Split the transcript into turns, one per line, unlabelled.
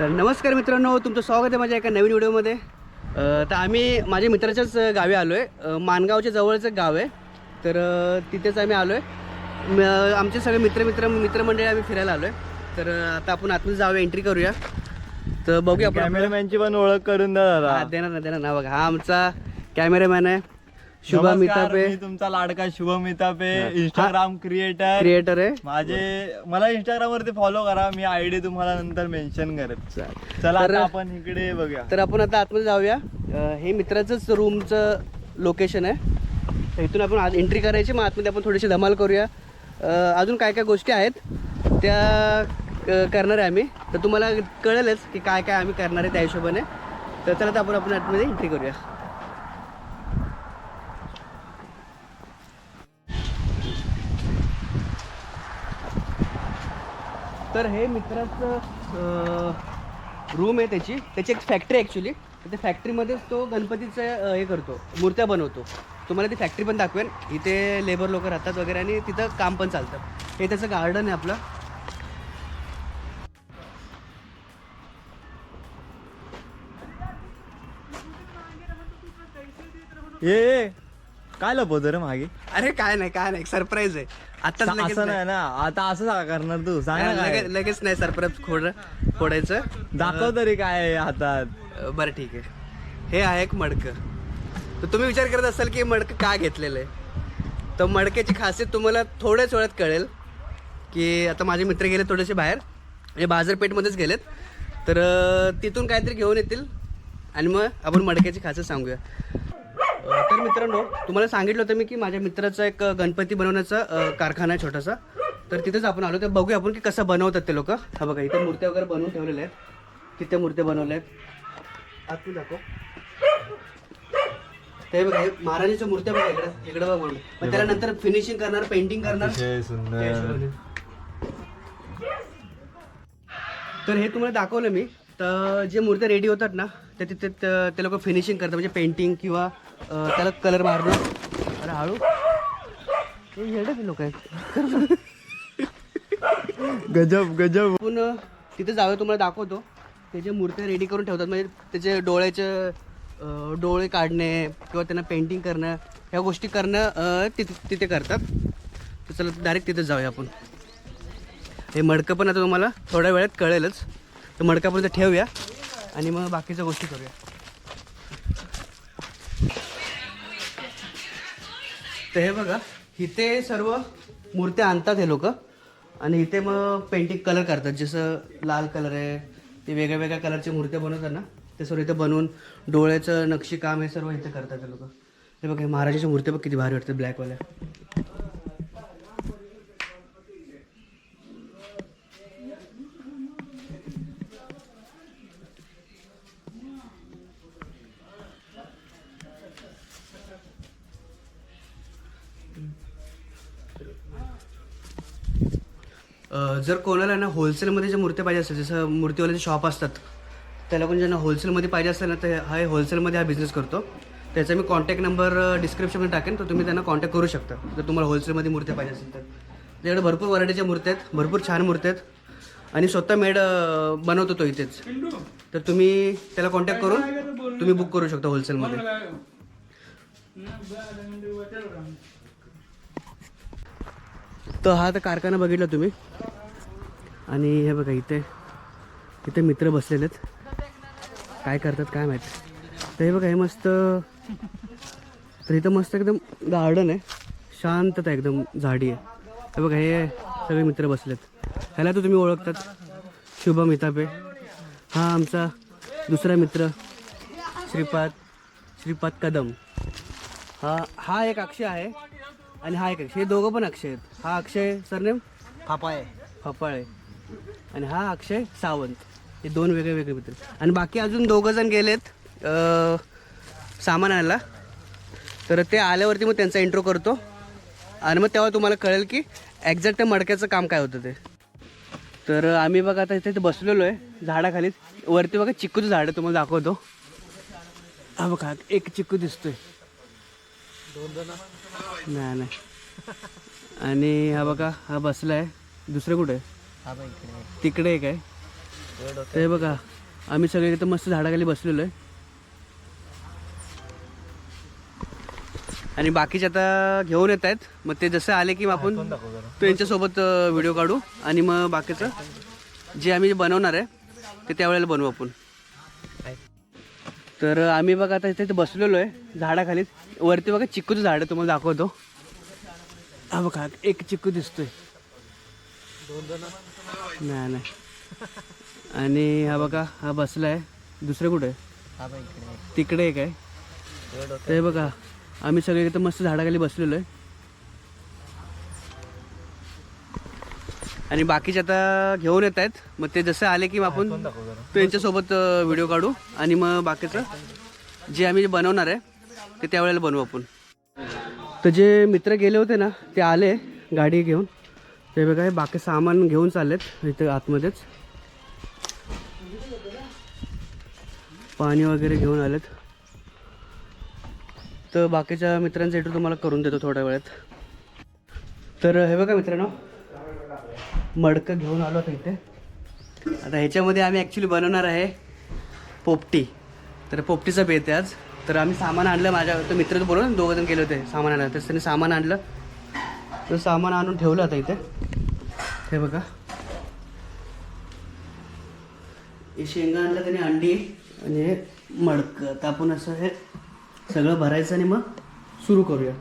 तर नमस्कार मित्रांनो, तुमचं स्वागत आहे माझ्या एका नवीन व्हिडिओमध्ये. तर आम्ही माझ्या मित्राच्याच गावी आलो आहे. माणगावच्या जवळचं गाव आहे. तर तिथेच आम्ही आलो आहे. आमचे सगळे मित्रमंडळी आम्ही फिरायला आलो आहे. तर आता आपण आतमध्ये जाऊया, एंट्री करूया. तर बघूया आपण.
कॅमेरामॅनची पण ओळख करून द्या दादा.
देणार ना. बघा, हा आमचा कॅमेरामॅन आहे शुभम मितापे.
मी तुमचा लाडका शुभम मितापे, इंस्टाग्राम
क्रिएटर आहे.
मला इंस्टाग्राम वरती फॉलो करा. मी आयडी तुम्हाला नंतर मेन्शन करेन. चला आता आपण इकडे बघूया.
तर आपण आता आतमध्ये जाऊया. हे मित्राचंच रूमचं लोकेशन आहे. इथून आपण आज एंट्री करायची, मग आतमध्ये आपण थोडीशी धमाल करूया. अजून काय काय गोष्टी आहेत त्या करणार आहे आम्ही. तर तुम्हाला कळेलच की काय काय आम्ही करणार आहे त्या हिशोबाने. तर चला आता आपण आतमध्ये एंट्री करूया. तर हे मित्राचं रूम आहे. त्याची एक फॅक्टरी ॲक्च्युली. तर त्या फॅक्टरीमध्येच तो गणपतीचं हे करतो, मूर्त्या बनवतो. तुम्हाला ती फॅक्टरी पण दाखवेन. इथे लेबर लोक राहतात वगैरे आणि तिथं काम पण चालतं. हे त्याचं गार्डन आहे आपलं.
ये काय लपवतो रे मागे?
अरे काय नाही, सरप्राईज आहे. आताच लगेच
असं नाही ना, आता असं करणार तू? सांग ना काय.
लगेच नाही सरप्राईज फोडायचं.
दाखव तरी काय आहे हातात.
बरं ठीक आहे. हे आहे एक मडकं. तर तुम्ही विचार करत असाल की मडकं का घेतलेलं आहे. तर मडक्याची खासियत तुम्हाला थोड्याच वेळात कळेल. की आता माझे मित्र गेले थोडेसे बाहेर, म्हणजे बाजारपेठमध्येच गेलेत. तर तिथून काहीतरी घेऊन येतील आणि मग आपण मडक्याची खासियत सांगूया. तर मित्रांनो, तुम्हाला सांगितलं होतं मी की माझ्या मित्राचा एक गणपती बनवण्याचा कारखाना आहे छोटासा. तर तिथेच आपण आलो. तर बघूया आपण की कसं बनवतात ते लोक. हा बघा, इथे मूर्त्या वगैरे बनवून ठेवलेल्या आहेत. तिथे मूर्त्या बनवल्या आहेत. आतून दाखव. ते बघा, महाराजांच्या मूर्त्या बघा इकडे बघा म्हणून. मग त्याला नंतर फिनिशिंग करणार, पेंटिंग करणार. तर हे तुम्हाला दाखवलं मी. तर जे मूर्त्या रेडी होतात ना, तर तिथे ते लोक फिनिशिंग करतात, म्हणजे पेंटिंग किंवा त्याला कलर मारणं. अरे हळू, हे येडे लोक आहेत.
गजब.
आपण तिथे जाऊया, तुम्हाला दाखवतो. ते जे मूर्त्या रेडी करून ठेवतात, म्हणजे त्याचे डोळे काढणे किंवा त्यांना पेंटिंग करणं, ह्या गोष्टी करणं तिथे करतात. तर चला डायरेक्ट तिथे जाऊया आपण. हे मडकं पण आता तुम्हाला थोड्या वेळात कळेलच. तर मडकं आपण इथं ठेवूया आणि मग बाकीच्या गोष्टी करूया. तर हे बघा, इथे सर्व मूर्त्या आणतात हे लोक आणि इथे मग पेंटिंग कलर करतात. जसं लाल कलर आहे, ते वेगळ्या कलरच्या मूर्त्या बनवतात ना, ते सर्व इथे बनवून डोळ्याचं नक्षीकाम हे सर्व इथे करतात ते लोक. हे बघा, महाराजाच्या मूर्त्या बघ किती भारी वाटतात, ब्लॅकवाल्या. जर कोणाला ना होलसेलमध्ये ज्या मूर्त्या पाहिजे असतात, जसं मूर्तीवाल्याचे शॉप असतात, त्या लोकांना ज्यांना होलसेलमध्ये पाहिजे असतात ना, तर हा होलसेलमध्ये हा बिझनेस करतो. त्याचा मी कॉन्टॅक्ट नंबर डिस्क्रिप्शनमध्ये टाकेन. तर तुम्ही त्यांना कॉन्टॅक्ट करू शकता जर तुम्हाला होलसेलमध्ये मूर्त्या पाहिजे असेल तर. त्याच्याकडे भरपूर व्हरायटीच्या मूर्त्या आहेत, भरपूर छान मूर्त्या आहेत आणि स्वतः मेड बनवतो तो इथेच. तर तुम्ही त्याला कॉन्टॅक्ट करून तुम्ही बुक करू शकता होलसेलमध्ये. तर हा तर कारखाना बघितला तुम्ही. आणि हे बघा, इथे मित्र बसलेले आहेत. काय करतात काय माहीत. तर हे बघा, हे मस्त. तर इथं मस्त एकदम गार्डन आहे, शांतता एकदम, झाडी आहे. हे बघा, हे सगळे मित्र बसलेत. ह्याला तर तुम्ही ओळखतात, शुभम मितापे. हा आमचा दुसरा मित्र श्रीपाद कदम. हा एक अक्षय आहे आणि हा एक अक्षय. हे दोघं पण अक्षय आहेत. हा अक्षय सरनेम फपाळे आणि हा अक्षय सावंत. हे दोन वेगळे मित्र. आणि बाकी अजून 2 जण गेलेत सामान आणायला. तर ते आल्यावरती मग त्यांचा इंट्रो करतो आणि मग तेव्हा तुम्हाला कळेल की एक्झॅक्ट त्या मडक्याचं काम काय होतं ते. तर आम्ही बघा आता इथे बसलेलो आहे झाडाखाली. वरती बघा चिक्कूचं झाड आहे, तुम्हाला दाखवतो. हा बघा, एक चिक्कू दिसतोय. नाही. आणि हा बघा, हा बसला आहे. दुसरं कुठे आहे? तिकडे एक आहे. ते बघा आम्ही सगळे इथं मस्त झाडाखाली बसलेलो आहे आणि बाकीचे आता घेऊन येत आहेत. मग ते जसं आले की आपण त्यांच्यासोबत व्हिडिओ काढू आणि मग बाकीचं जे आम्ही बनवणार आहे ते त्यावेळेला बनवू आपण. तर आम्ही बघा आता इथे बसलेलो आहे झाडाखाली. वरती बघा चिक्कूचं झाड आहे, तुम्हाला दाखवतो. हा बघा एक चिक्कू दिसतोय. नाही नाही. आणि हा बघा हा बसला आहे. दुसरं कुठं आहे? तिकडे एक आहे. ते बघा आम्ही सगळे इथं मस्त झाडाखाली बसलेलो आहे आणि बाकीचे आता घेऊन येत आहेत. मग ते जसं आले की आपण त्यांच्यासोबत व्हिडिओ काढू आणि मग बाकीचं जे आम्ही बनवणार आहे ते त्यावेळेला बनवू आपण. तर जे मित्र गेले होते ना ते आले गाडी घेऊन. ते बघा बाकी सामान घेऊन चाललेत इथं आतमध्येच. पाणी वगैरे घेऊन आलेत. तर बाकीच्या मित्रांचा इंटरव्ह्यू तुम्हाला करून देतो थोड्या वेळात. तर हे बघा मित्रांनो मडकं घेऊन आलो आता इथे. आता ह्याच्यामध्ये आम्ही ॲक्च्युली बनवणार आहे पोपटी. तर पोपटीचा बेत आहे आज. तर आम्ही सामान आणलं. माझ्या तो मित्र तो बोललो ना 2 जण गेले होते सामान आणायला. तर त्यांनी सामान आणलं. तर सामान आणून ठेवलं आता इथे. हे बघा हे शेंगा आणलं त्याने, अंडी आणि हे मडकं. तर आपण असं हे सगळं भरायचं आणि मग सुरू करूया.